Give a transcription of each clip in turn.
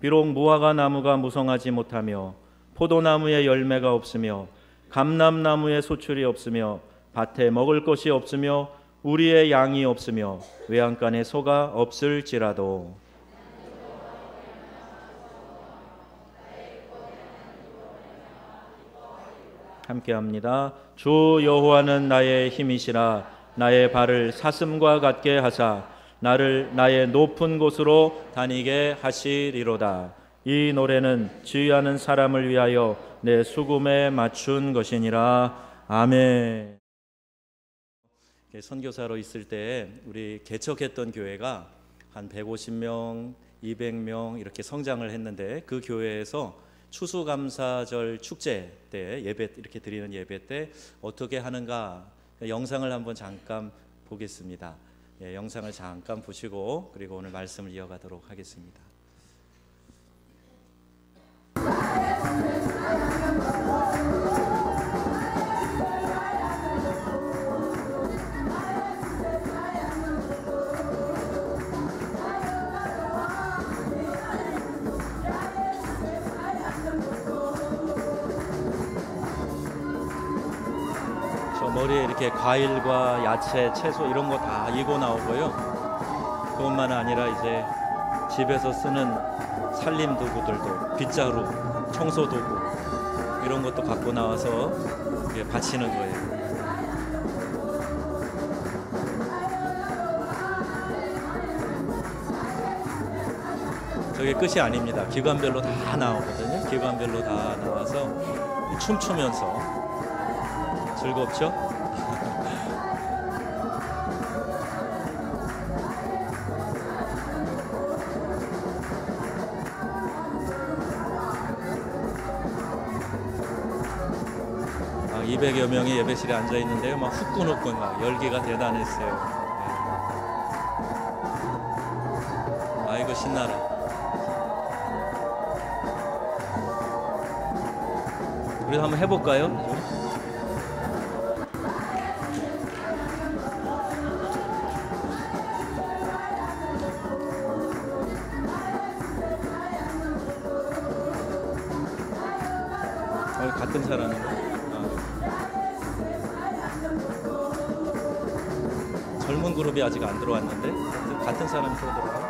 비록 무화과 나무가 무성하지 못하며 포도나무에 열매가 없으며 감람나무에 소출이 없으며 밭에 먹을 것이 없으며 우리의 양이 없으며 외양간에 소가 없을지라도 함께합니다. 주 여호와는 나의 힘이시라. 나의 발을 사슴과 같게 하사 나를 나의 높은 곳으로 다니게 하시리로다. 이 노래는 지휘하는 사람을 위하여 내 수금에 맞춘 것이니라. 아멘. 선교사로 있을 때 우리 개척했던 교회가 한 150명, 200명 이렇게 성장을 했는데, 그 교회에서 추수감사절 축제 때 예배, 이렇게 드리는 예배 때 어떻게 하는가 영상을 한번 잠깐 보겠습니다. 영상을 잠깐 보시고 그리고 오늘 말씀을 이어가도록 하겠습니다. 머리에 이렇게 과일과 야채, 채소 이런 거 다 익어 나오고요. 그것만 아니라 이제 집에서 쓰는 살림 도구들도, 빗자루, 청소 도구 이런 것도 갖고 나와서 이렇게 바치는 거예요. 저게 끝이 아닙니다. 기관별로 다 나오거든요. 기관별로 다 나와서 춤추면서 즐겁죠? 막 200여 명이 예배실에 앉아 있는데요. 막 후끈후끈 막 열기가 대단했어요. 아이고 신나라. 우리도 한번 해볼까요? 같은 사람이 젊은 그룹이 아직 안 들어왔는데 같은 사람이 또 들어와요.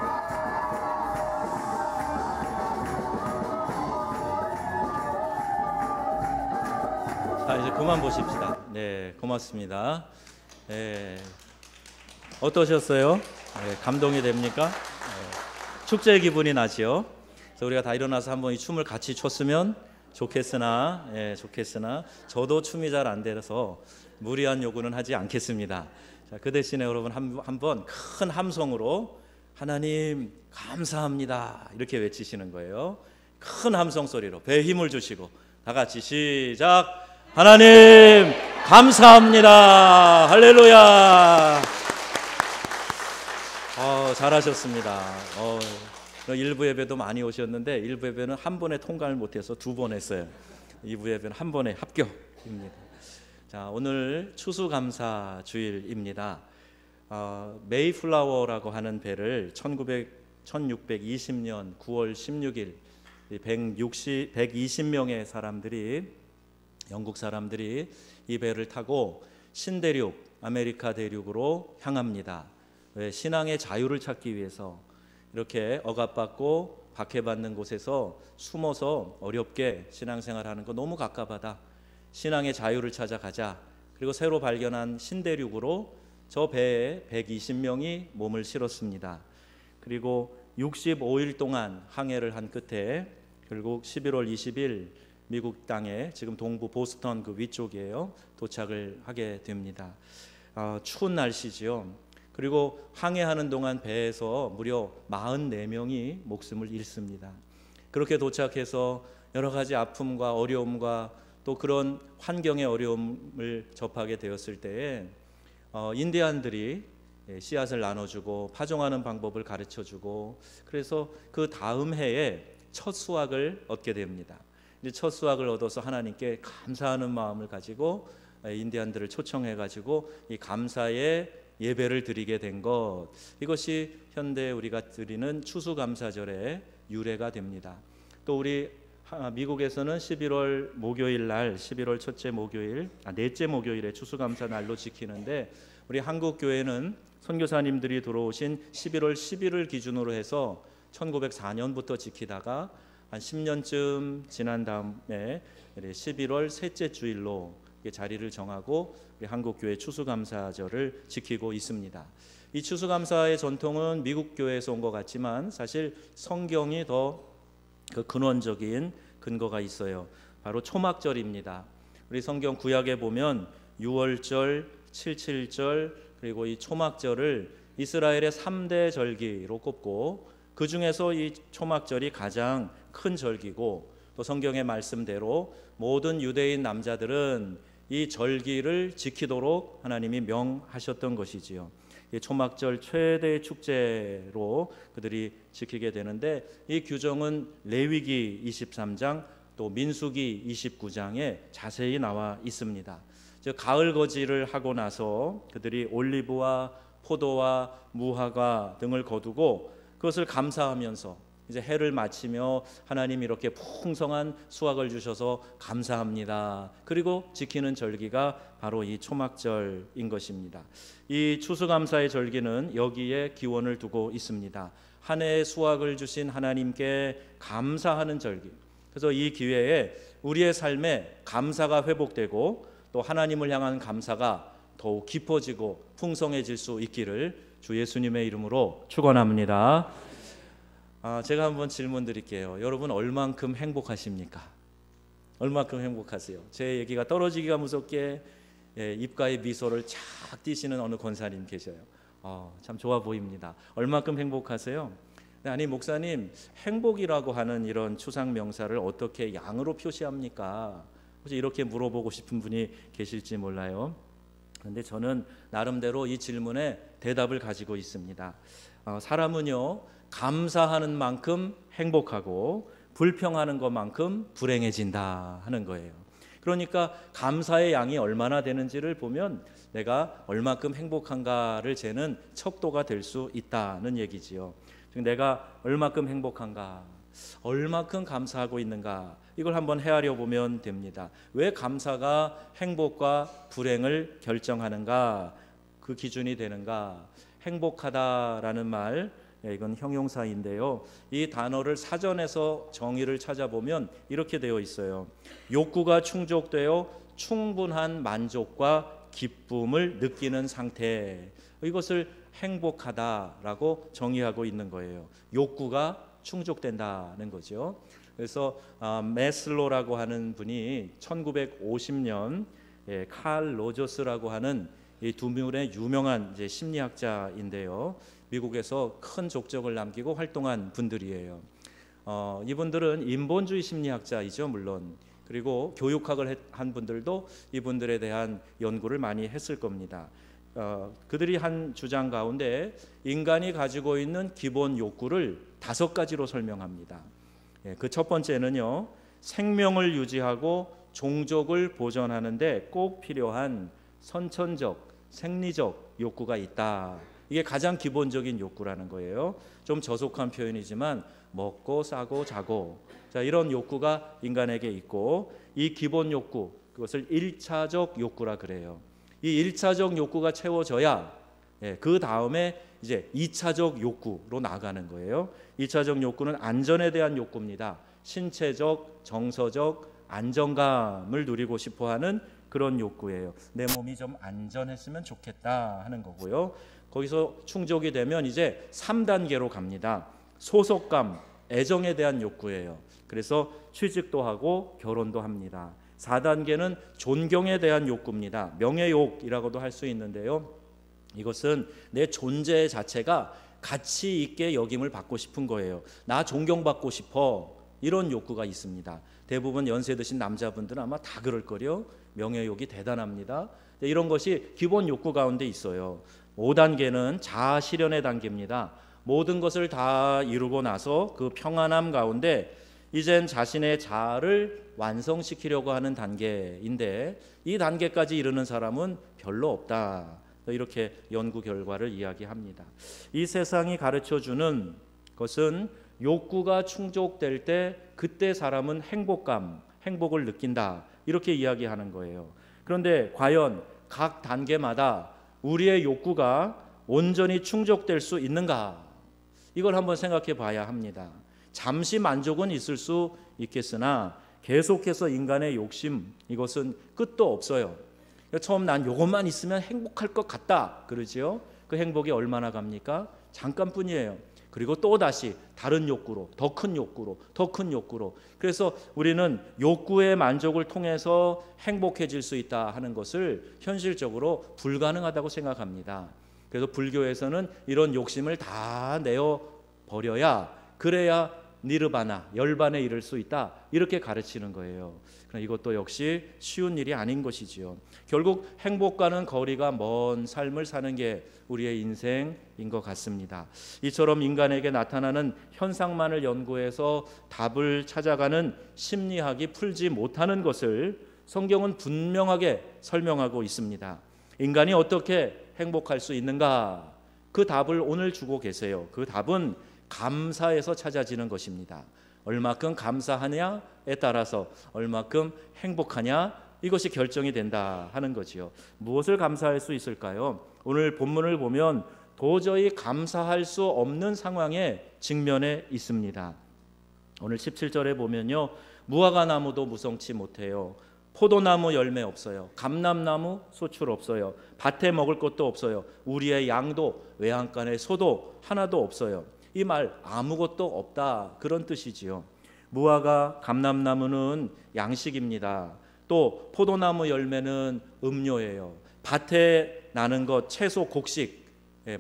자, 이제 그만 보십시다. 네, 고맙습니다. 네, 어떠셨어요? 네, 감동이 됩니까? 네, 축제 기분이 나지요. 그래서 우리가 다 일어나서 한번 이 춤을 같이 췄으면 좋겠으나 저도 춤이 잘 안 돼서 무리한 요구는 하지 않겠습니다. 자, 그 대신에 여러분 한번 큰 함성으로 하나님 감사합니다 이렇게 외치시는 거예요. 큰 함성 소리로 배에 힘을 주시고 다 같이 시작. 하나님 감사합니다. 할렐루야. 잘하셨습니다. 일부 예배도 많이 오셨는데 일부 예배는 한 번에 통과를 못해서 2번 했어요. 2부 예배는 한 번에 합격입니다. 자, 오늘 추수감사 주일입니다. 메이플라워라고 하는 배를 1620년 9월 16일 120명의 사람들이, 영국 사람들이 이 배를 타고 신대륙, 아메리카 대륙으로 향합니다. 왜? 신앙의 자유를 찾기 위해서. 이렇게 억압받고 박해받는 곳에서 숨어서 어렵게 신앙생활하는 거 너무 갑갑하다. 신앙의 자유를 찾아가자. 그리고 새로 발견한 신대륙으로 저 배에 120명이 몸을 실었습니다. 그리고 65일 동안 항해를 한 끝에 결국 11월 20일 미국 땅에, 지금 동부 보스턴 그 위쪽이에요, 도착을 하게 됩니다. 추운 날씨지요. 그리고 항해하는 동안 배에서 무려 44명이 목숨을 잃습니다. 그렇게 도착해서 여러 가지 아픔과 어려움과 또 그런 환경의 어려움을 접하게 되었을 때에 인디안들이 씨앗을 나눠주고 파종하는 방법을 가르쳐주고, 그래서 그 다음 해에 첫 수확을 얻게 됩니다. 이제 첫 수확을 얻어서 하나님께 감사하는 마음을 가지고 인디안들을 초청해가지고 이 감사의 예배를 드리게 된 것, 이것이 현대 우리가 드리는 추수감사절의 유래가 됩니다. 또 우리 미국에서는 11월 목요일 날, 11월 첫째 목요일, 넷째 목요일에 추수감사 날로 지키는데, 우리 한국 교회는 선교사님들이 들어오신 11월 10일을 기준으로 해서 1904년부터 지키다가 한 10년쯤 지난 다음에 11월 셋째 주일로 자리를 정하고 우리 한국 교회 추수감사절을 지키고 있습니다. 이 추수감사의 전통은 미국 교회에서 온 것 같지만 사실 성경이 더 그 근원적인 근거가 있어요. 바로 초막절입니다. 우리 성경 구약에 보면 유월절, 칠칠절, 그리고 이 초막절을 이스라엘의 3대 절기로 꼽고, 그 중에서 이 초막절이 가장 큰 절기고, 또 성경의 말씀대로 모든 유대인 남자들은 이 절기를 지키도록 하나님이 명하셨던 것이지요. 이 초막절 최대의 축제로 그들이 지키게 되는데, 이 규정은 레위기 23장 또 민수기 29장에 자세히 나와 있습니다. 즉 가을 거지를 하고 나서 그들이 올리브와 포도와 무화과 등을 거두고 그것을 감사하면서 이제 해를 마치며 하나님 이렇게 풍성한 수확을 주셔서 감사합니다. 그리고 지키는 절기가 바로 이 초막절인 것입니다. 이 추수감사의 절기는 여기에 기원을 두고 있습니다. 한 해의 수확을 주신 하나님께 감사하는 절기. 그래서 이 기회에 우리의 삶에 감사가 회복되고 또 하나님을 향한 감사가 더욱 깊어지고 풍성해질 수 있기를 주 예수님의 이름으로 축원합니다. 제가 한번 질문 드릴게요. 여러분 얼만큼 행복하십니까? 얼만큼 행복하세요? 제 얘기가 떨어지기가 무섭게 입가에 미소를 착 띄시는 어느 권사님 계셔요. 참 좋아 보입니다. 얼만큼 행복하세요? 아니 목사님, 행복이라고 하는 이런 추상 명사를 어떻게 양으로 표시합니까? 혹시 이렇게 물어보고 싶은 분이 계실지 몰라요. 그런데 저는 나름대로 이 질문에 대답을 가지고 있습니다. 사람은요, 감사하는 만큼 행복하고 불평하는 것만큼 불행해진다 하는 거예요. 그러니까 감사의 양이 얼마나 되는지를 보면 내가 얼마큼 행복한가를 재는 척도가 될 수 있다는 얘기지요. 즉 내가 얼마큼 행복한가, 얼마큼 감사하고 있는가, 이걸 한번 헤아려 보면 됩니다. 왜 감사가 행복과 불행을 결정하는가, 그 기준이 되는가. 행복하다라는 말, 이건 형용사인데요. 이 단어를 사전에서 정의를 찾아보면 이렇게 되어 있어요. 욕구가 충족되어 충분한 만족과 기쁨을 느끼는 상태, 이것을 행복하다라고 정의하고 있는 거예요. 욕구가 충족된다는 거죠. 그래서 메슬로라고 하는 분이 1950년 칼 로저스라고 하는 이 두 분의 유명한 심리학자인데요. 미국에서 큰 족적을 남기고 활동한 분들이에요. 이분들은 인본주의 심리학자이죠, 물론. 그리고 교육학을 한 분들도 이분들에 대한 연구를 많이 했을 겁니다. 그들이 한 주장 가운데 인간이 가지고 있는 기본 욕구를 5가지로 설명합니다. 그 첫 번째는요, 생명을 유지하고 종족을 보존하는 데 꼭 필요한 선천적, 생리적 욕구가 있다. 이게 가장 기본적인 욕구라는 거예요. 좀 저속한 표현이지만 먹고 싸고 자고, 자, 이런 욕구가 인간에게 있고, 이 기본 욕구, 그것을 1차적 욕구라 그래요. 이 1차적 욕구가 채워져야 그 다음에 이제 2차적 욕구로 나가는 거예요. 2차적 욕구는 안전에 대한 욕구입니다. 신체적, 정서적 안정감을 누리고 싶어하는 그런 욕구예요. 내 몸이 좀 안전했으면 좋겠다 하는 거고요. 거기서 충족이 되면 이제 3단계로 갑니다. 소속감, 애정에 대한 욕구예요. 그래서 취직도 하고 결혼도 합니다. 4단계는 존경에 대한 욕구입니다. 명예욕이라고도 할 수 있는데요. 이것은 내 존재 자체가 가치 있게 여김을 받고 싶은 거예요. 나 존경받고 싶어, 이런 욕구가 있습니다. 대부분 연세 드신 남자분들은 아마 다 그럴 거요. 명예욕이 대단합니다. 이런 것이 기본 욕구 가운데 있어요. 5단계는 자아 실현의 단계입니다. 모든 것을 다 이루고 나서 그 평안함 가운데 이젠 자신의 자아를 완성시키려고 하는 단계인데, 이 단계까지 이르는 사람은 별로 없다. 이렇게 연구 결과를 이야기합니다. 이 세상이 가르쳐주는 것은 욕구가 충족될 때 그때 사람은 행복을 느낀다. 이렇게 이야기하는 거예요. 그런데 과연 각 단계마다 우리의 욕구가 온전히 충족될 수 있는가? 이걸 한번 생각해 봐야 합니다. 잠시 만족은 있을 수 있겠으나 계속해서 인간의 욕심, 이것은 끝도 없어요. 처음 난 이것만 있으면 행복할 것 같다 그러지요. 그 행복이 얼마나 갑니까? 잠깐뿐이에요. 그리고 또다시 다른 욕구로, 더 큰 욕구로, 더 큰 욕구로. 그래서 우리는 욕구의 만족을 통해서 행복해질 수 있다 하는 것을 현실적으로 불가능하다고 생각합니다. 그래서 불교에서는 이런 욕심을 다 내어버려야, 그래야 니르바나, 열반에 이를 수 있다, 이렇게 가르치는 거예요. 그러나 이것도 역시 쉬운 일이 아닌 것이지요. 결국 행복과는 거리가 먼 삶을 사는 게 우리의 인생인 것 같습니다. 이처럼 인간에게 나타나는 현상만을 연구해서 답을 찾아가는 심리학이 풀지 못하는 것을 성경은 분명하게 설명하고 있습니다. 인간이 어떻게 행복할 수 있는가? 그 답을 오늘 주고 계세요. 그 답은 감사에서 찾아지는 것입니다. 얼마큼 감사하냐에 따라서 얼마큼 행복하냐, 이것이 결정이 된다 하는 거지요. 무엇을 감사할 수 있을까요? 오늘 본문을 보면 도저히 감사할 수 없는 상황에 직면해 있습니다. 오늘 17절에 보면요, 무화과나무도 무성치 못해요. 포도나무 열매 없어요. 감람나무 소출 없어요. 밭에 먹을 것도 없어요. 우리의 양도 외양간에 소도 하나도 없어요. 이 말 아무것도 없다, 그런 뜻이지요. 무화과, 감람나무는 양식입니다. 또 포도나무 열매는 음료예요. 밭에 나는 것, 채소, 곡식,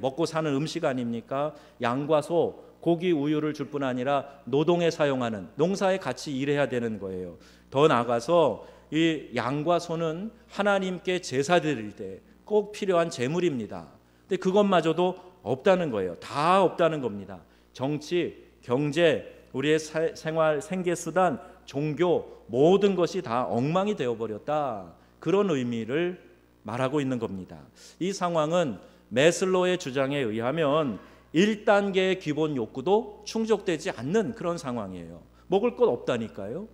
먹고 사는 음식 아닙니까? 양과 소, 고기, 우유를 줄 뿐 아니라 노동에 사용하는, 농사에 같이 일해야 되는 거예요. 더 나아가서 이 양과 소는 하나님께 제사 드릴 때 꼭 필요한 재물입니다. 근데 그것마저도 없다는 거예요. 다 없다는 겁니다. 정치, 경제, 우리의 생활, 생계수단, 종교, 모든 것이 다 엉망이 되어버렸다, 그런 의미를 말하고 있는 겁니다. 이 상황은 매슬로의 주장에 의하면 1단계의 기본 욕구도 충족되지 않는 그런 상황이에요. 먹을 것 없다니까요.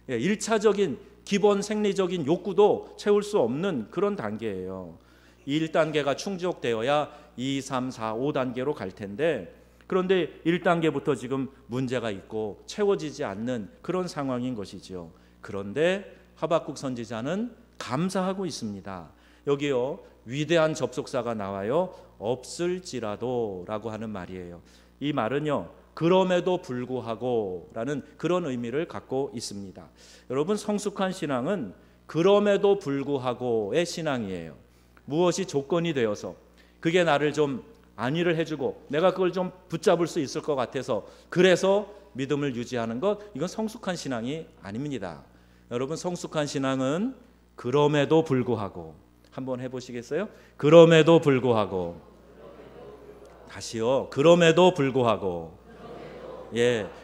1차적인 기본 생리적인 욕구도 채울 수 없는 그런 단계예요. 1단계가 충족되어야 2, 3, 4, 5단계로 갈 텐데, 그런데 1단계부터 지금 문제가 있고 채워지지 않는 그런 상황인 것이죠. 그런데 하박국 선지자는 감사하고 있습니다. 여기요, 위대한 접속사가 나와요. 없을지라도 라고 하는 말이에요. 이 말은요, 그럼에도 불구하고 라는 그런 의미를 갖고 있습니다. 여러분, 성숙한 신앙은 그럼에도 불구하고의 신앙이에요. 무엇이 조건이 되어서 그게 나를 좀 안위를 해주고 내가 그걸 좀 붙잡을 수 있을 것 같아서 그래서 믿음을 유지하는 것, 이건 성숙한 신앙이 아닙니다. 여러분, 성숙한 신앙은 그럼에도 불구하고, 한번 해보시겠어요? 그럼에도 불구하고. 다시요. 그럼에도 불구하고.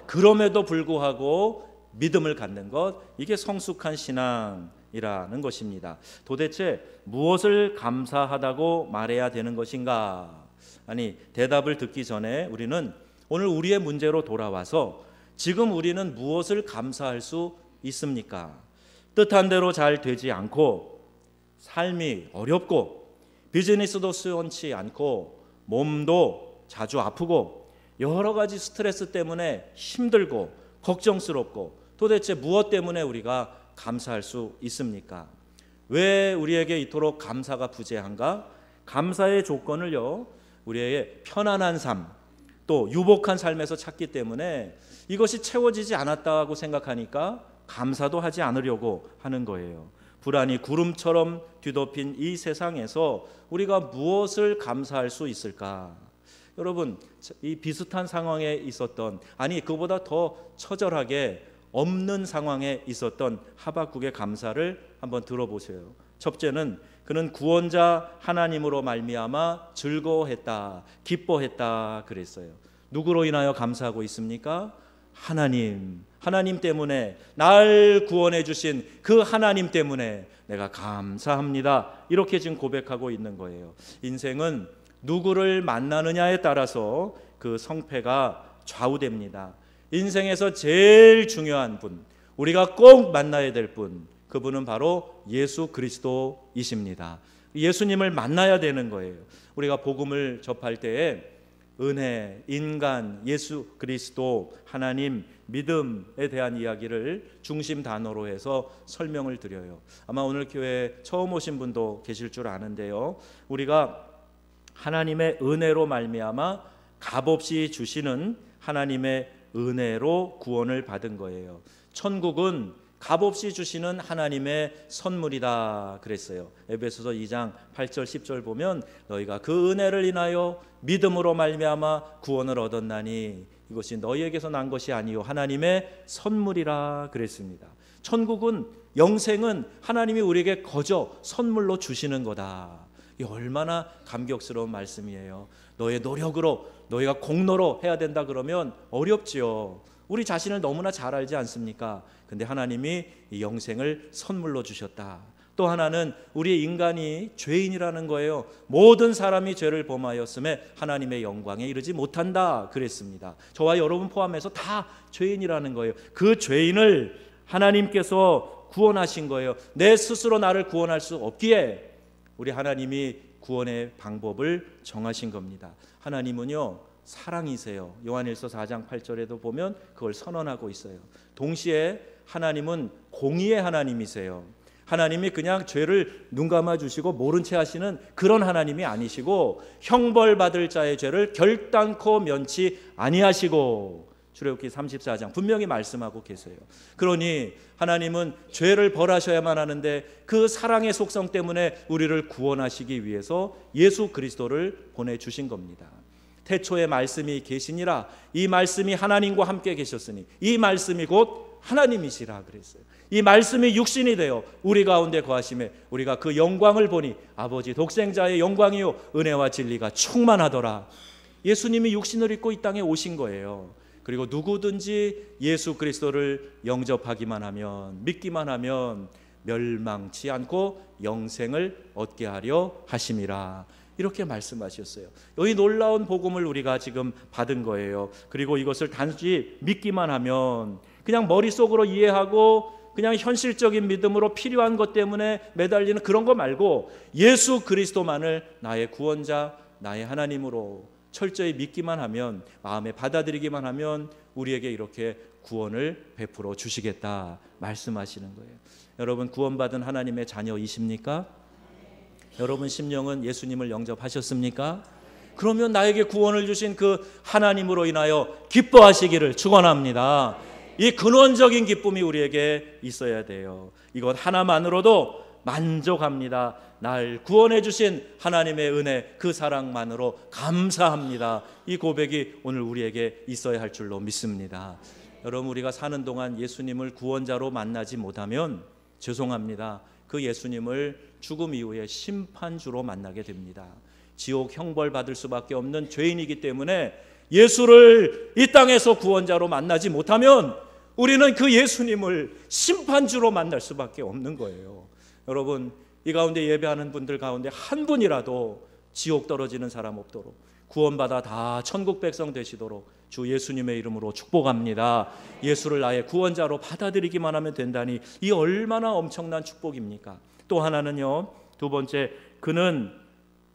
그럼에도 불구하고 믿음을 갖는 것, 이게 성숙한 신앙이라는 것입니다. 도대체 무엇을 감사하다고 말해야 되는 것인가? 아니, 대답을 듣기 전에 우리는 오늘 우리의 문제로 돌아와서 지금 우리는 무엇을 감사할 수 있습니까? 뜻한 대로 잘 되지 않고, 삶이 어렵고, 비즈니스도 수원치 않고, 몸도 자주 아프고, 여러 가지 스트레스 때문에 힘들고 걱정스럽고, 도대체 무엇 때문에 우리가 감사할 수 있습니까? 왜 우리에게 이토록 감사가 부재한가? 감사의 조건을요, 우리의 편안한 삶, 또 유복한 삶에서 찾기 때문에 이것이 채워지지 않았다고 생각하니까 감사도 하지 않으려고 하는 거예요. 불안이 구름처럼 뒤덮인 이 세상에서 우리가 무엇을 감사할 수 있을까? 여러분, 이 비슷한 상황에 있었던, 아니 그보다 더 처절하게 없는 상황에 있었던 하박국의 감사를 한번 들어보세요. 첫째는 그는 구원자 하나님으로 말미암아 즐거워했다, 기뻐했다 그랬어요. 누구로 인하여 감사하고 있습니까? 하나님 때문에, 날 구원해 주신 그 하나님 때문에 내가 감사합니다, 이렇게 지금 고백하고 있는 거예요. 인생은 누구를 만나느냐에 따라서 그 성패가 좌우됩니다. 인생에서 제일 중요한 분, 우리가 꼭 만나야 될 분, 그분은 바로 예수 그리스도이십니다. 예수님을 만나야 되는 거예요. 우리가 복음을 접할 때에 은혜, 인간, 예수 그리스도, 하나님, 믿음에 대한 이야기를 중심 단어로 해서 설명을 드려요. 아마 오늘 교회 처음 오신 분도 계실 줄 아는데요, 우리가 하나님의 은혜로 말미암아 값없이 주시는 하나님의 은혜로 구원을 받은 거예요. 천국은 값없이 주시는 하나님의 선물이다 그랬어요. 에베소서 2장 8절 10절 보면 너희가 그 은혜를 인하여 믿음으로 말미암아 구원을 얻었나니 이것이 너희에게서 난 것이 아니요 하나님의 선물이라 그랬습니다. 천국은, 영생은 하나님이 우리에게 거저 선물로 주시는 거다. 이 얼마나 감격스러운 말씀이에요. 너의 노력으로, 너희가 공로로 해야 된다 그러면 어렵지요. 우리 자신을 너무나 잘 알지 않습니까? 근데 하나님이 이 영생을 선물로 주셨다. 또 하나는 우리 인간이 죄인이라는 거예요. 모든 사람이 죄를 범하였음에 하나님의 영광에 이르지 못한다 그랬습니다. 저와 여러분 포함해서 다 죄인이라는 거예요. 그 죄인을 하나님께서 구원하신 거예요. 내 스스로 나를 구원할 수 없기에 우리 하나님이 구원의 방법을 정하신 겁니다. 하나님은요 사랑이세요. 요한일서 4장 8절에도 보면 그걸 선언하고 있어요. 동시에 하나님은 공의의 하나님이세요. 하나님이 그냥 죄를 눈 감아 주시고 모른 채 하시는 그런 하나님이 아니시고, 형벌받을 자의 죄를 결단코 면치 아니하시고, 출애굽기 34장 분명히 말씀하고 계세요. 그러니 하나님은 죄를 벌하셔야만 하는데 그 사랑의 속성 때문에 우리를 구원하시기 위해서 예수 그리스도를 보내주신 겁니다. 태초에 말씀이 계시니라, 이 말씀이 하나님과 함께 계셨으니 이 말씀이 곧 하나님이시라 그랬어요. 이 말씀이 육신이 되어 우리 가운데 거하심에 우리가 그 영광을 보니 아버지 독생자의 영광이요 은혜와 진리가 충만하더라. 예수님이 육신을 입고 이 땅에 오신 거예요. 그리고 누구든지 예수 그리스도를 영접하기만 하면, 믿기만 하면 멸망치 않고 영생을 얻게 하려 하심이라, 이렇게 말씀하셨어요. 이 놀라운 복음을 우리가 지금 받은 거예요. 그리고 이것을 단지 믿기만 하면, 그냥 머릿속으로 이해하고 그냥 현실적인 믿음으로 필요한 것 때문에 매달리는 그런 거 말고 예수 그리스도만을 나의 구원자, 나의 하나님으로 철저히 믿기만 하면, 마음에 받아들이기만 하면 우리에게 이렇게 구원을 베풀어 주시겠다 말씀하시는 거예요. 여러분 구원받은 하나님의 자녀이십니까? 여러분 심령은 예수님을 영접하셨습니까? 그러면 나에게 구원을 주신 그 하나님으로 인하여 기뻐하시기를 축원합니다. 이 근원적인 기쁨이 우리에게 있어야 돼요. 이것 하나만으로도 만족합니다. 날 구원해 주신 하나님의 은혜, 그 사랑만으로 감사합니다. 이 고백이 오늘 우리에게 있어야 할 줄로 믿습니다. 여러분 우리가 사는 동안 예수님을 구원자로 만나지 못하면 죄송합니다. 그 예수님을 죽음 이후에 심판주로 만나게 됩니다. 지옥 형벌 받을 수밖에 없는 죄인이기 때문에 예수를 이 땅에서 구원자로 만나지 못하면 우리는 그 예수님을 심판주로 만날 수밖에 없는 거예요. 여러분 이 가운데 예배하는 분들 가운데 한 분이라도 지옥 떨어지는 사람 없도록, 구원받아 다 천국 백성 되시도록 주 예수님의 이름으로 축복합니다. 예수를 나의 구원자로 받아들이기만 하면 된다니 이 얼마나 엄청난 축복입니까? 또 하나는요, 두 번째, 그는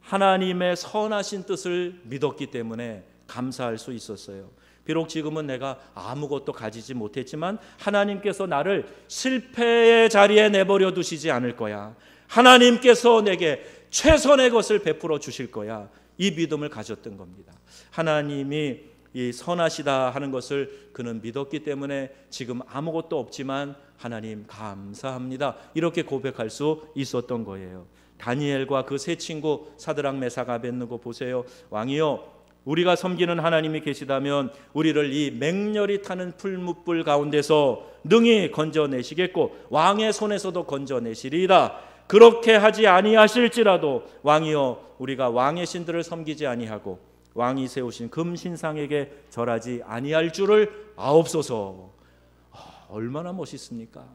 하나님의 선하신 뜻을 믿었기 때문에 감사할 수 있었어요. 비록 지금은 내가 아무것도 가지지 못했지만 하나님께서 나를 실패의 자리에 내버려 두시지 않을 거야. 하나님께서 내게 최선의 것을 베풀어 주실 거야. 이 믿음을 가졌던 겁니다. 하나님이 이 선하시다 하는 것을 그는 믿었기 때문에 지금 아무것도 없지만 하나님 감사합니다, 이렇게 고백할 수 있었던 거예요. 다니엘과 그 세 친구 사드락 메삭 아벳느고 보세요. 왕이여, 우리가 섬기는 하나님이 계시다면 우리를 이 맹렬히 타는 풀무불 가운데서 능히 건져내시겠고 왕의 손에서도 건져내시리이다. 그렇게 하지 아니하실지라도 왕이여, 우리가 왕의 신들을 섬기지 아니하고 왕이 세우신 금신상에게 절하지 아니할 줄을 아옵소서. 얼마나 멋있습니까?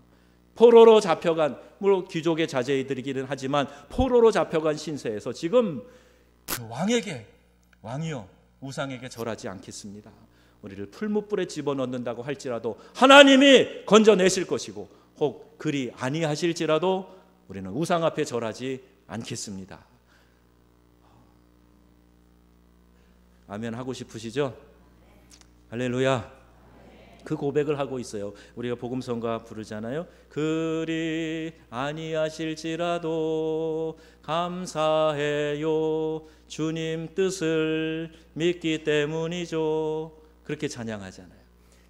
포로로 잡혀간, 물론 귀족의 자제이들이기는 하지만 포로로 잡혀간 신세에서 지금 그 왕에게, 왕이여 우상에게 절하지 않겠습니다. 우리를 풀무불에 집어넣는다고 할지라도 하나님이 건져내실 것이고, 혹 그리 아니하실지라도 우리는 우상 앞에 절하지 않겠습니다. 아멘 하고 싶으시죠? 할렐루야. 그 고백을 하고 있어요. 우리가 복음성가 부르잖아요. 그리 아니하실지라도 감사해요. 주님 뜻을 믿기 때문이죠. 그렇게 찬양하잖아요.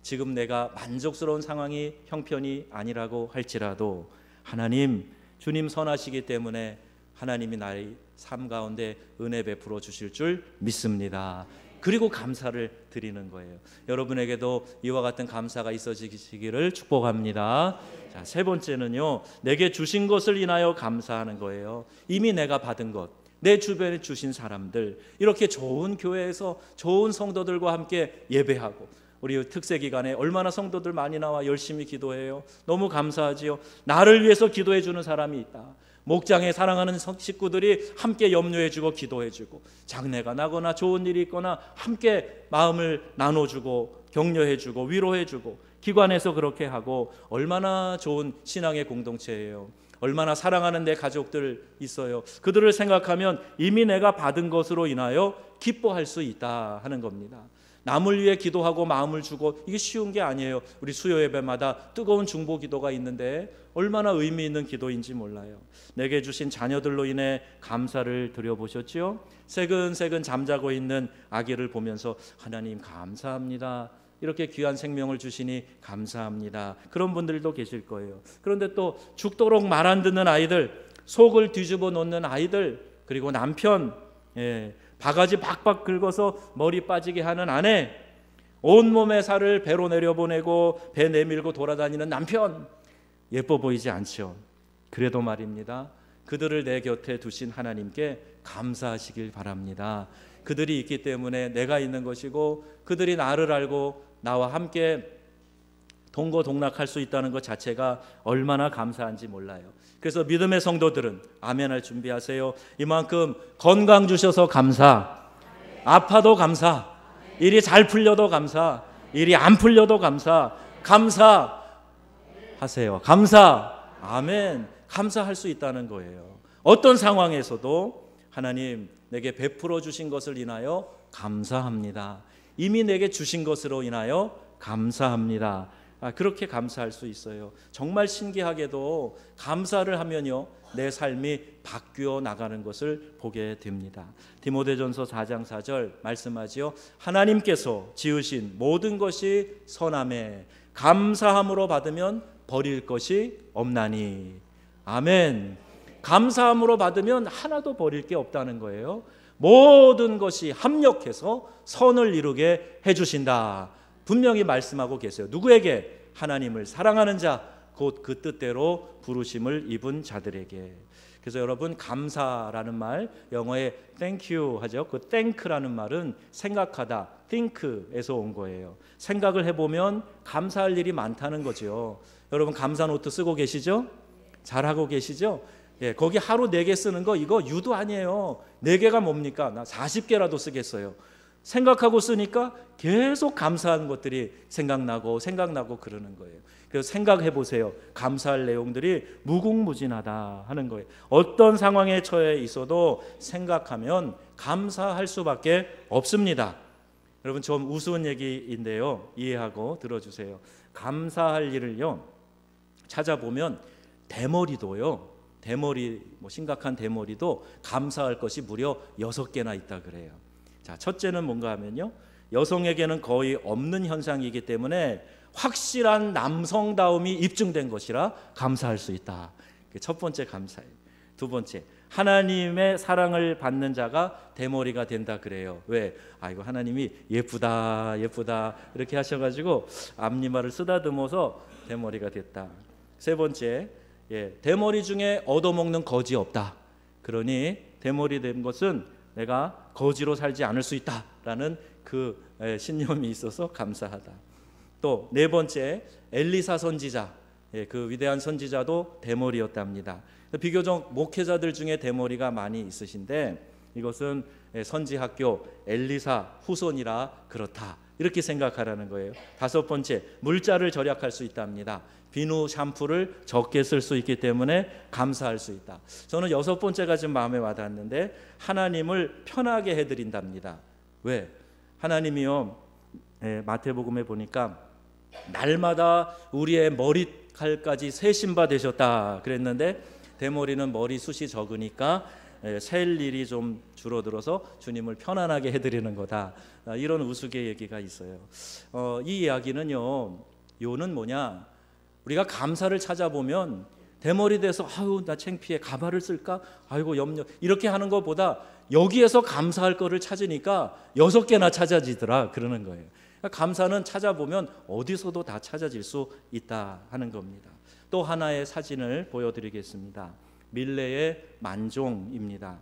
지금 내가 만족스러운 상황이 형편이 아니라고 할지라도 하나님, 주님 선하시기 때문에 하나님이 나의 삶 가운데 은혜 베풀어 주실 줄 믿습니다. 그리고 감사를 드리는 거예요. 여러분에게도 이와 같은 감사가 있어지기를 축복합니다. 자, 세 번째는요, 내게 주신 것을 인하여 감사하는 거예요. 이미 내가 받은 것, 내 주변에 주신 사람들, 이렇게 좋은 교회에서 좋은 성도들과 함께 예배하고, 우리 특세 기간에 얼마나 성도들 많이 나와 열심히 기도해요. 너무 감사하지요. 나를 위해서 기도해 주는 사람이 있다. 목장에 사랑하는 식구들이 함께 염려해주고 기도해주고, 장례가 나거나 좋은 일이 있거나 함께 마음을 나눠주고 격려해주고 위로해주고, 기관에서 그렇게 하고, 얼마나 좋은 신앙의 공동체예요. 얼마나 사랑하는 내 가족들 있어요. 그들을 생각하면 이미 내가 받은 것으로 인하여 기뻐할 수 있다 하는 겁니다. 남을 위해 기도하고 마음을 주고, 이게 쉬운 게 아니에요. 우리 수요 예배마다 뜨거운 중보 기도가 있는데 얼마나 의미 있는 기도인지 몰라요. 내게 주신 자녀들로 인해 감사를 드려보셨지요? 새근새근 잠자고 있는 아기를 보면서 하나님 감사합니다. 이렇게 귀한 생명을 주시니 감사합니다. 그런 분들도 계실 거예요. 그런데 또 죽도록 말 안 듣는 아이들, 속을 뒤집어 놓는 아이들, 그리고 남편, 바가지 박박 긁어서 머리 빠지게 하는 아내, 온몸의 살을 배로 내려보내고 배 내밀고 돌아다니는 남편, 예뻐 보이지 않죠? 그래도 말입니다, 그들을 내 곁에 두신 하나님께 감사하시길 바랍니다. 그들이 있기 때문에 내가 있는 것이고, 그들이 나를 알고 나와 함께 동거동락할 수 있다는 것 자체가 얼마나 감사한지 몰라요. 그래서 믿음의 성도들은 아멘할 준비하세요. 이만큼 건강 주셔서 감사, 아파도 감사, 일이 잘 풀려도 감사, 일이 안 풀려도 감사, 감사하세요. 감사, 아멘. 감사할 수 있다는 거예요. 어떤 상황에서도 하나님 내게 베풀어 주신 것을 인하여 감사합니다. 이미 내게 주신 것으로 인하여 감사합니다. 그렇게 감사할 수 있어요. 정말 신기하게도 감사를 하면요, 내 삶이 바뀌어 나가는 것을 보게 됩니다. 디모데전서 4장 4절 말씀하지요. 하나님께서 지으신 모든 것이 선함에 감사함으로 받으면 버릴 것이 없나니. 아멘. 감사함으로 받으면 하나도 버릴 게 없다는 거예요. 모든 것이 합력해서 선을 이루게 해주신다. 분명히 말씀하고 계세요. 누구에게? 하나님을 사랑하는 자, 곧 그 뜻대로 부르심을 입은 자들에게. 그래서 여러분, 감사라는 말, 영어에 thank you 하죠. 그 thank라는 말은 생각하다, think에서 온 거예요. 생각을 해보면 감사할 일이 많다는 거죠. 여러분, 감사 노트 쓰고 계시죠? 잘하고 계시죠? 예, 거기 하루 4개 쓰는 거, 이거 유도 아니에요. 4개가 뭡니까? 나 40개라도 쓰겠어요. 생각하고 쓰니까 계속 감사하는 것들이 생각나고 그러는 거예요. 그래서 생각해 보세요. 감사할 내용들이 무궁무진하다 하는 거예요. 어떤 상황에 처해 있어도 생각하면 감사할 수밖에 없습니다. 여러분, 좀 우스운 얘기인데요, 이해하고 들어주세요. 감사할 일을요 찾아보면 대머리도요, 대머리, 심각한 대머리도 감사할 것이 무려 6개나 있다 그래요. 자, 첫째는 뭔가 하면요, 여성에게는 거의 없는 현상이기 때문에 확실한 남성다움이 입증된 것이라 감사할 수 있다. 그게 첫 번째 감사예요. 두 번째, 하나님의 사랑을 받는 자가 대머리가 된다 그래요. 왜? 이거 하나님이 예쁘다 이렇게 하셔가지고 앞니말을 쓰다듬어서 대머리가 됐다. 세 번째, 대머리 중에 얻어먹는 거지 없다. 그러니 대머리 된 것은 내가 거지로 살지 않을 수 있다라는 그 신념이 있어서 감사하다. 또 네 번째, 엘리사 선지자, 그 위대한 선지자도 대머리였답니다. 비교적 목회자들 중에 대머리가 많이 있으신데 이것은 선지학교 엘리사 후손이라 그렇다, 이렇게 생각하라는 거예요. 다섯 번째, 물자를 절약할 수 있답니다. 비누 샴푸를 적게 쓸 수 있기 때문에 감사할 수 있다. 저는 여섯 번째가 좀 마음에 와닿는데, 하나님을 편하게 해드린답니다. 왜? 하나님이요, 마태복음에 보니까 날마다 우리의 머리칼까지 세신바 되셨다 그랬는데, 대머리는 머리숱이 적으니까 셀 일이 좀 줄어들어서 주님을 편안하게 해드리는 거다, 이런 우스개 얘기가 있어요. 이 이야기는요, 요는 뭐냐, 우리가 감사를 찾아보면 대머리 돼서 아유 나 창피해, 가발을 쓸까, 아이고 염려, 이렇게 하는 것보다 여기에서 감사할 거를 찾으니까 6개나 찾아지더라 그러는 거예요. 그러니까 감사는 찾아보면 어디서도 다 찾아질 수 있다 하는 겁니다. 또 하나의 사진을 보여드리겠습니다. 밀레의 만종입니다.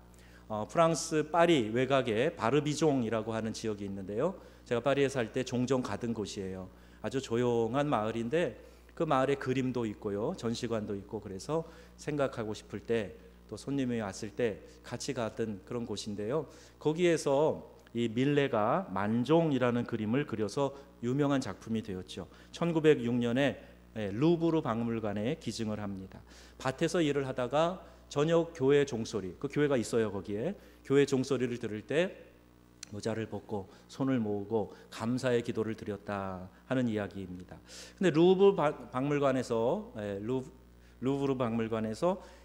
프랑스 파리 외곽에 바르비종이라고 하는 지역이 있는데요, 제가 파리에 살 때 종종 가던 곳이에요. 아주 조용한 마을인데 그 마을에 그림도 있고요, 전시관도 있고, 그래서 생각하고 싶을 때, 또 손님이 왔을 때 같이 갔던 그런 곳인데요, 거기에서 이 밀레가 만종이라는 그림을 그려서 유명한 작품이 되었죠. 1906년에 루브르 박물관에 기증을 합니다. 밭에서 일을 하다가 저녁 교회 종소리, 그 교회가 있어요, 거기에 교회 종소리를 들을 때 모자를 벗고 손을 모으고 감사의 기도를 드렸다 하는 이야기입니다. 근데 루브르 박물관에서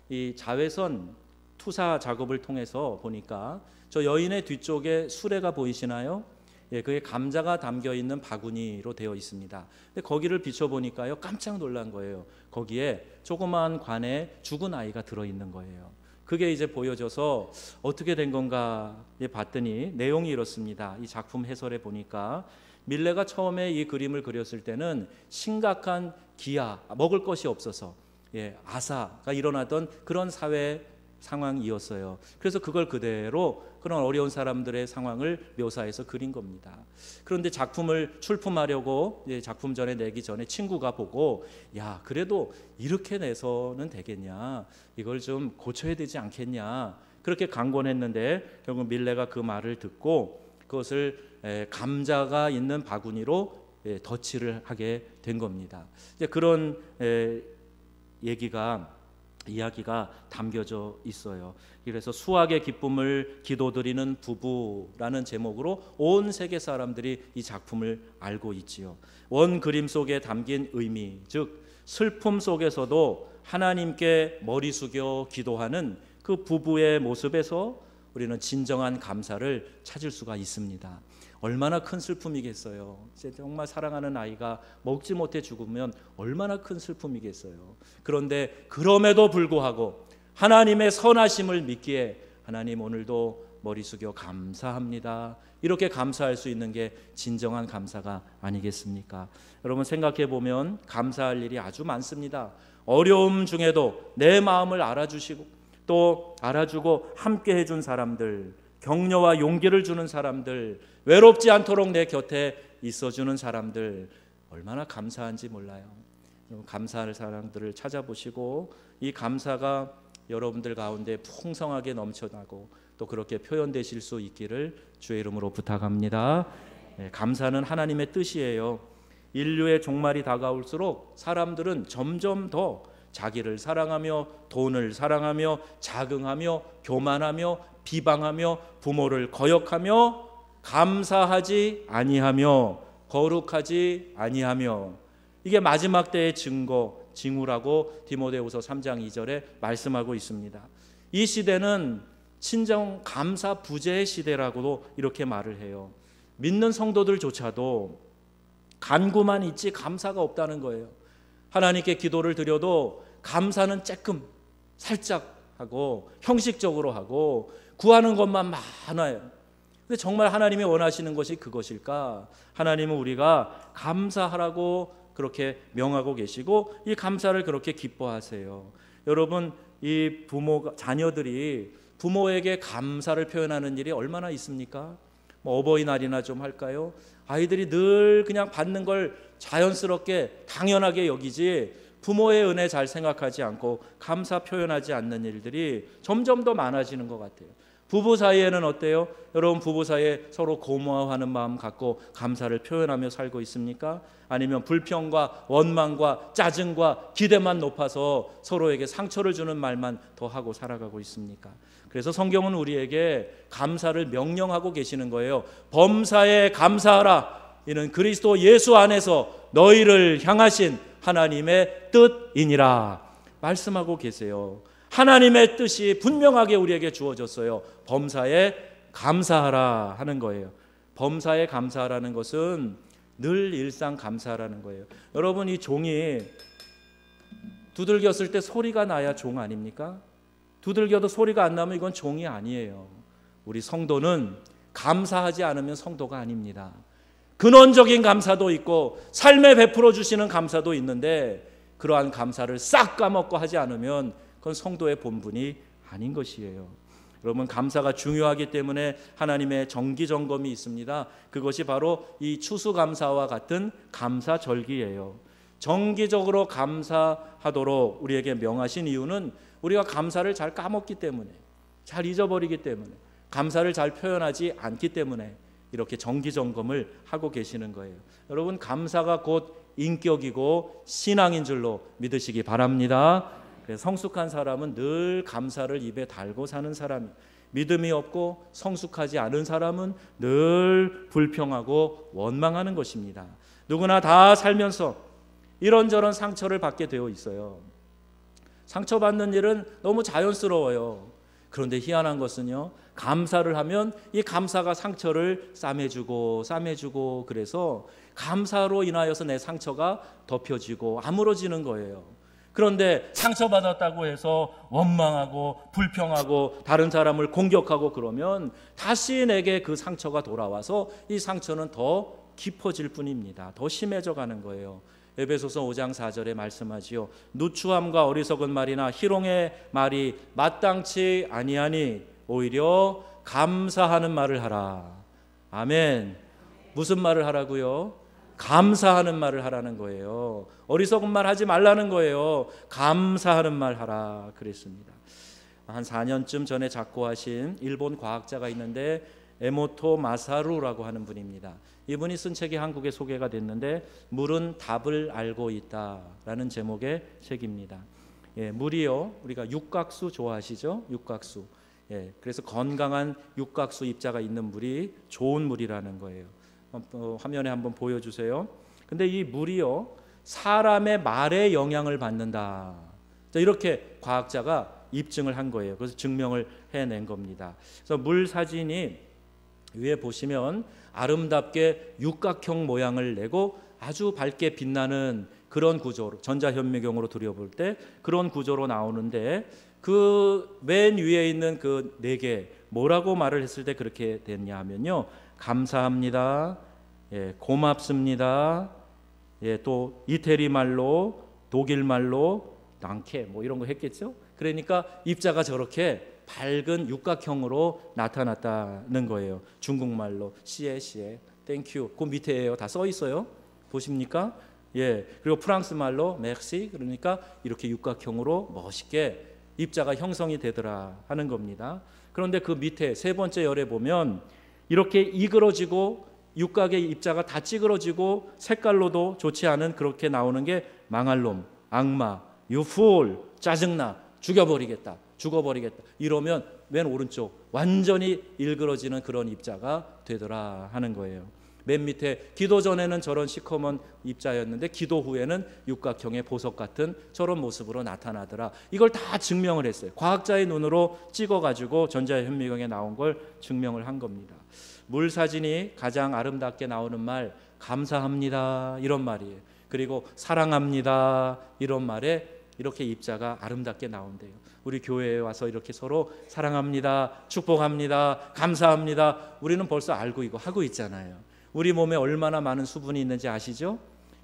이 자외선 투사 작업을 통해서 보니까 저 여인의 뒤쪽에 수레가 보이시나요? 그게 감자가 담겨 있는 바구니로 되어 있습니다. 근데 거기를 비춰보니까요, 깜짝 놀란 거예요. 거기에 조그마한 관에 죽은 아이가 들어있는 거예요. 그게 이제 보여져서 어떻게 된 건가 봤더니 내용이 이렇습니다. 이 작품 해설에 보니까 밀레가 처음에 이 그림을 그렸을 때는 심각한 기아, 먹을 것이 없어서 아사가 일어나던 그런 사회 상황이었어요. 그래서 그걸 그대로 그런 어려운 사람들의 상황을 묘사해서 그린 겁니다. 그런데 작품을 출품하려고 작품전에 내기 전에 친구가 보고, 야 그래도 이렇게 내서는 되겠냐, 이걸 좀 고쳐야 되지 않겠냐, 그렇게 강권했는데 결국 밀레가 그 말을 듣고 그것을 감자가 있는 바구니로 덧칠을 하게 된 겁니다. 이제 그런 이야기가 담겨져 있어요. 그래서 수학의 기쁨을 기도드리는 부부라는 제목으로 온 세계 사람들이 이 작품을 알고 있지요. 원 그림 속에 담긴 의미, 즉 슬픔 속에서도 하나님께 머리 숙여 기도하는 그 부부의 모습에서 우리는 진정한 감사를 찾을 수가 있습니다. 얼마나 큰 슬픔이겠어요. 정말 사랑하는 아이가 먹지 못해 죽으면 얼마나 큰 슬픔이겠어요. 그런데 그럼에도 불구하고 하나님의 선하심을 믿기에, 하나님 오늘도 머리 숙여 감사합니다, 이렇게 감사할 수 있는 게 진정한 감사가 아니겠습니까? 여러분 생각해 보면 감사할 일이 아주 많습니다. 어려움 중에도 내 마음을 알아주시고 또 알아주고 함께 해준 사람들, 격려와 용기를 주는 사람들, 외롭지 않도록 내 곁에 있어주는 사람들, 얼마나 감사한지 몰라요. 감사할 사람들을 찾아보시고 이 감사가 여러분들 가운데 풍성하게 넘쳐나고 또 그렇게 표현되실 수 있기를 주의 이름으로 부탁합니다. 감사는 하나님의 뜻이에요. 인류의 종말이 다가올수록 사람들은 점점 더 자기를 사랑하며 돈을 사랑하며 자긍하며 교만하며 비방하며 부모를 거역하며 감사하지 아니하며 거룩하지 아니하며, 이게 마지막 때의 징후라고 디모데후서 3장 2절에 말씀하고 있습니다. 이 시대는 진정 감사 부재의 시대라고도 이렇게 말을 해요. 믿는 성도들조차도 간구만 있지 감사가 없다는 거예요. 하나님께 기도를 드려도 감사는 쬐끔 살짝 하고 형식적으로 하고 구하는 것만 많아요. 근데 정말 하나님이 원하시는 것이 그것일까? 하나님은 우리가 감사하라고 그렇게 명하고 계시고 이 감사를 그렇게 기뻐하세요. 여러분, 이 자녀들이 부모에게 감사를 표현하는 일이 얼마나 있습니까? 어버이날이나 좀 할까요? 아이들이 늘 그냥 받는 걸 자연스럽게 당연하게 여기지 부모의 은혜 잘 생각하지 않고 감사 표현하지 않는 일들이 점점 더 많아지는 것 같아요. 부부 사이에는 어때요? 여러분 부부 사이에 서로 고마워하는 마음 갖고 감사를 표현하며 살고 있습니까? 아니면 불평과 원망과 짜증과 기대만 높아서 서로에게 상처를 주는 말만 더 하고 살아가고 있습니까? 그래서 성경은 우리에게 감사를 명령하고 계시는 거예요. 범사에 감사하라. 이는 그리스도 예수 안에서 너희를 향하신 하나님의 뜻이니라 말씀하고 계세요. 하나님의 뜻이 분명하게 우리에게 주어졌어요. 범사에 감사하라 하는 거예요. 범사에 감사하라는 것은 늘 일상 감사하라는 거예요. 여러분 이 종이 두들겼을 때 소리가 나야 종 아닙니까? 두들겨도 소리가 안 나면 이건 종이 아니에요. 우리 성도는 감사하지 않으면 성도가 아닙니다. 근원적인 감사도 있고 삶에 베풀어 주시는 감사도 있는데 그러한 감사를 싹 까먹고 하지 않으면 그건 성도의 본분이 아닌 것이에요. 여러분 감사가 중요하기 때문에 하나님의 정기점검이 있습니다. 그것이 바로 이 추수감사와 같은 감사절기예요. 정기적으로 감사하도록 우리에게 명하신 이유는 우리가 감사를 잘 까먹기 때문에, 잘 잊어버리기 때문에, 감사를 잘 표현하지 않기 때문에 이렇게 정기점검을 하고 계시는 거예요. 여러분 감사가 곧 인격이고 신앙인 줄로 믿으시기 바랍니다. 성숙한 사람은 늘 감사를 입에 달고 사는 사람이에요. 믿음이 없고 성숙하지 않은 사람은 늘 불평하고 원망하는 것입니다. 누구나 다 살면서 이런저런 상처를 받게 되어 있어요. 상처받는 일은 너무 자연스러워요. 그런데 희한한 것은요, 감사를 하면 이 감사가 상처를 싸매주고 그래서 감사로 인하여서 내 상처가 덮여지고 아물어지는 거예요. 그런데 상처받았다고 해서 원망하고 불평하고 다른 사람을 공격하고 그러면 다시 내게 그 상처가 돌아와서 이 상처는 더 깊어질 뿐입니다. 더 심해져 가는 거예요. 에베소서 5장 4절에 말씀하지요. 누추함과 어리석은 말이나 희롱의 말이 마땅치 아니하니 오히려 감사하는 말을 하라. 아멘. 무슨 말을 하라고요? 감사하는 말을 하라는 거예요. 어리석은 말 하지 말라는 거예요. 감사하는 말 하라 그랬습니다. 한 4년쯤 전에 작고하신 일본 과학자가 있는데 에모토 마사루라고 하는 분입니다. 이분이 쓴 책이 한국에 소개가 됐는데 물은 답을 알고 있다라는 제목의 책입니다. 물이요, 우리가 육각수 좋아하시죠? 육각수. 그래서 건강한 육각수 입자가 있는 물이 좋은 물이라는 거예요. 화면에 한번 보여주세요. 근데 이 물이요, 사람의 말에 영향을 받는다. 이렇게 과학자가 입증을 한 거예요. 그래서 증명을 해낸 겁니다. 그래서 물 사진이 위에 보시면 아름답게 육각형 모양을 내고 아주 밝게 빛나는 그런 구조로, 전자현미경으로 들여볼 때 그런 구조로 나오는데 그 맨 위에 있는 그 4개 뭐라고 말을 했을 때 그렇게 됐냐 하면요, 감사합니다, 고맙습니다, 또 이태리 말로, 독일 말로 낭케 뭐 이런 거 했겠죠. 그러니까 입자가 저렇게 밝은 육각형으로 나타났다는 거예요. 중국말로 시에 땡큐 그 밑에요. 다 써 있어요. 보십니까? 그리고 프랑스 말로 메르시, 그러니까 이렇게 육각형으로 멋있게 입자가 형성이 되더라 하는 겁니다. 그런데 그 밑에 세 번째 열에 보면 이렇게 이그러지고 육각의 입자가 다 찌그러지고 색깔로도 좋지 않은 그렇게 나오는 게 망할 놈, 악마, 유풀, 짜증나, 죽어버리겠다 이러면 맨 오른쪽 완전히 일그러지는 그런 입자가 되더라 하는 거예요. 맨 밑에 기도 전에는 저런 시커먼 입자였는데 기도 후에는 육각형의 보석 같은 저런 모습으로 나타나더라. 이걸 다 증명을 했어요. 과학자의 눈으로 찍어가지고 전자현미경에 나온 걸 증명을 한 겁니다. 물 사진이 가장 아름답게 나오는 말 감사합니다 이런 말이에요. 그리고 사랑합니다 이런 말에 이렇게 입자가 아름답게 나온대요. 우리 교회에 와서 이렇게 서로 사랑합니다, 축복합니다, 감사합니다, 우리는 벌써 알고 이거 하고 있잖아요. 우리 몸에 얼마나 많은 수분이 있는지 아시죠?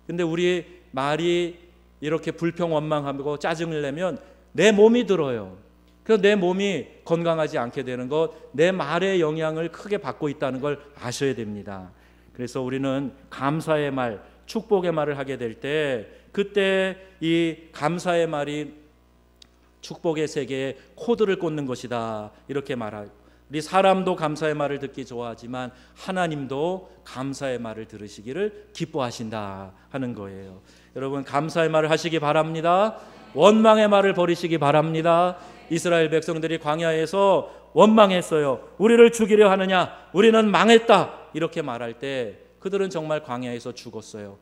근데 우리 말이 이렇게 불평 원망하고 짜증을 내면 내 몸이 들어요. 그래서 내 몸이 건강하지 않게 되는 것, 내 말의 영향을 크게 받고 있다는 걸 아셔야 됩니다. 그래서 우리는 감사의 말, 축복의 말을 하게 될 때 그때 이 감사의 말이 축복의 세계에 코드를 꽂는 것이다 이렇게 말하고, 우리 사람도 감사의 말을 듣기 좋아하지만 하나님도 감사의 말을 들으시기를 기뻐하신다 하는 거예요. 여러분, 감사의 말을 하시기 바랍니다. 원망의 말을 버리시기 바랍니다. 이스라엘 백성들이 광야에서 원망했어요. 우리를 죽이려 하느냐, 우리는 망했다, 이렇게 말할 때 그들은 정말 광야에서 죽었어요.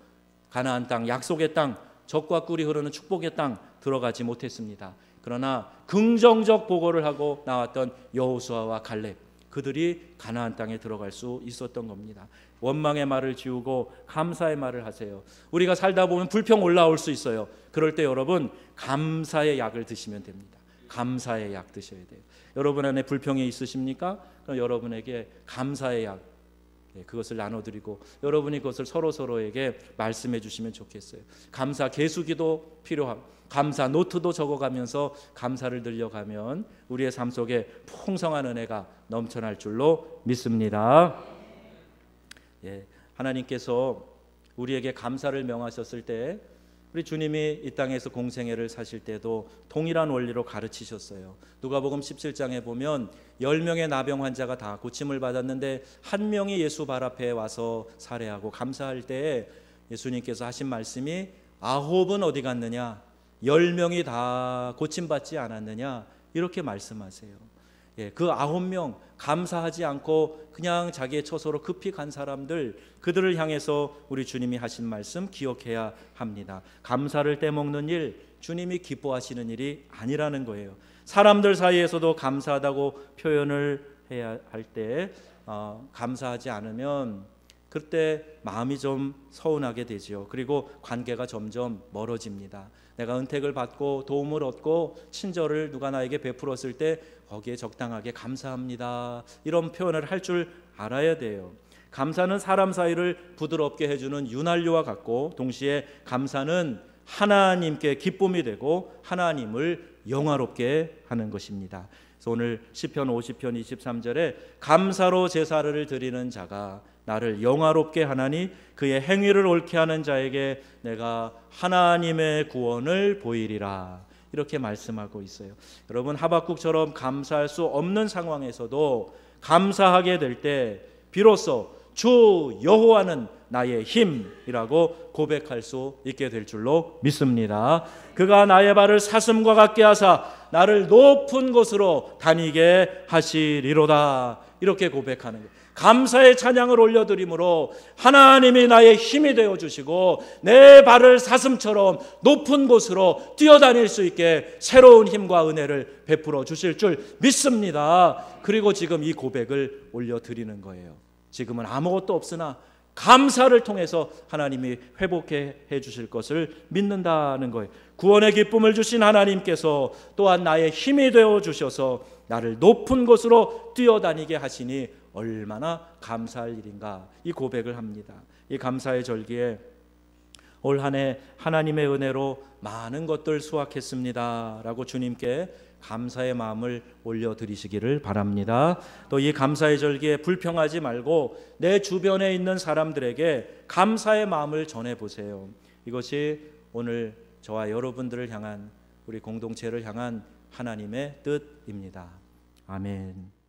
가나안 땅, 약속의 땅, 젖과 꿀이 흐르는 축복의 땅 들어가지 못했습니다. 그러나 긍정적 보고를 하고 나왔던 여호수아와 갈렙, 그들이 가나안 땅에 들어갈 수 있었던 겁니다. 원망의 말을 지우고 감사의 말을 하세요. 우리가 살다 보면 불평 올라올 수 있어요. 그럴 때 여러분, 감사의 약을 드시면 됩니다. 감사의 약 드셔야 돼요. 여러분 안에 불평이 있으십니까? 그럼 여러분에게 감사의 약, 그것을 나눠드리고 여러분이 그것을 서로에게 말씀해 주시면 좋겠어요. 감사 계수기도 필요하고 감사 노트도 적어가면서 감사를 늘려가면 우리의 삶 속에 풍성한 은혜가 넘쳐날 줄로 믿습니다. 하나님께서 우리에게 감사를 명하셨을 때 우리 주님이 이 땅에서 공생애를 사실 때도 동일한 원리로 가르치셨어요. 누가복음 17장에 보면 10명의 나병 환자가 다 고침을 받았는데 한 명이 예수 발 앞에 와서 살해하고 감사할 때 예수님께서 하신 말씀이 9은 어디 갔느냐, 10명이 다 고침받지 않았느냐, 이렇게 말씀하세요. 그 9명 감사하지 않고 그냥 자기의 처소로 급히 간 사람들, 그들을 향해서 우리 주님이 하신 말씀 기억해야 합니다. 감사를 떼먹는 일, 주님이 기뻐하시는 일이 아니라는 거예요. 사람들 사이에서도 감사하다고 표현을 해야 할 때 감사하지 않으면 그때 마음이 좀 서운하게 되죠. 그리고 관계가 점점 멀어집니다. 내가 은택을 받고 도움을 얻고 친절을 누가 나에게 베풀었을 때 거기에 적당하게 감사합니다, 이런 표현을 할 줄 알아야 돼요. 감사는 사람 사이를 부드럽게 해주는 윤활유와 같고 동시에 감사는 하나님께 기쁨이 되고 하나님을 영화롭게 하는 것입니다. 그래서 오늘 시편 50편 23절에 감사로 제사를 드리는 자가 나를 영화롭게 하나니 그의 행위를 옳게 하는 자에게 내가 하나님의 구원을 보이리라, 이렇게 말씀하고 있어요. 여러분, 하박국처럼 감사할 수 없는 상황에서도 감사하게 될 때 비로소 주 여호와는 나의 힘이라고 고백할 수 있게 될 줄로 믿습니다. 그가 나의 발을 사슴과 같게 하사 나를 높은 곳으로 다니게 하시리로다, 이렇게 고백하는 거예요. 감사의 찬양을 올려드림으로 하나님이 나의 힘이 되어주시고 내 발을 사슴처럼 높은 곳으로 뛰어다닐 수 있게 새로운 힘과 은혜를 베풀어 주실 줄 믿습니다. 그리고 지금 이 고백을 올려드리는 거예요. 지금은 아무것도 없으나 감사를 통해서 하나님이 회복해 주실 것을 믿는다는 거예요. 구원의 기쁨을 주신 하나님께서 또한 나의 힘이 되어 주셔서 나를 높은 곳으로 뛰어다니게 하시니 얼마나 감사할 일인가, 이 고백을 합니다. 이 감사의 절기에 올 한 해 하나님의 은혜로 많은 것들 수확했습니다 라고 주님께 감사의 마음을 올려드리시기를 바랍니다. 또 이 감사의 절기에 불평하지 말고 내 주변에 있는 사람들에게 감사의 마음을 전해보세요. 이것이 오늘 저와 여러분들을 향한, 우리 공동체를 향한 하나님의 뜻입니다. 아멘.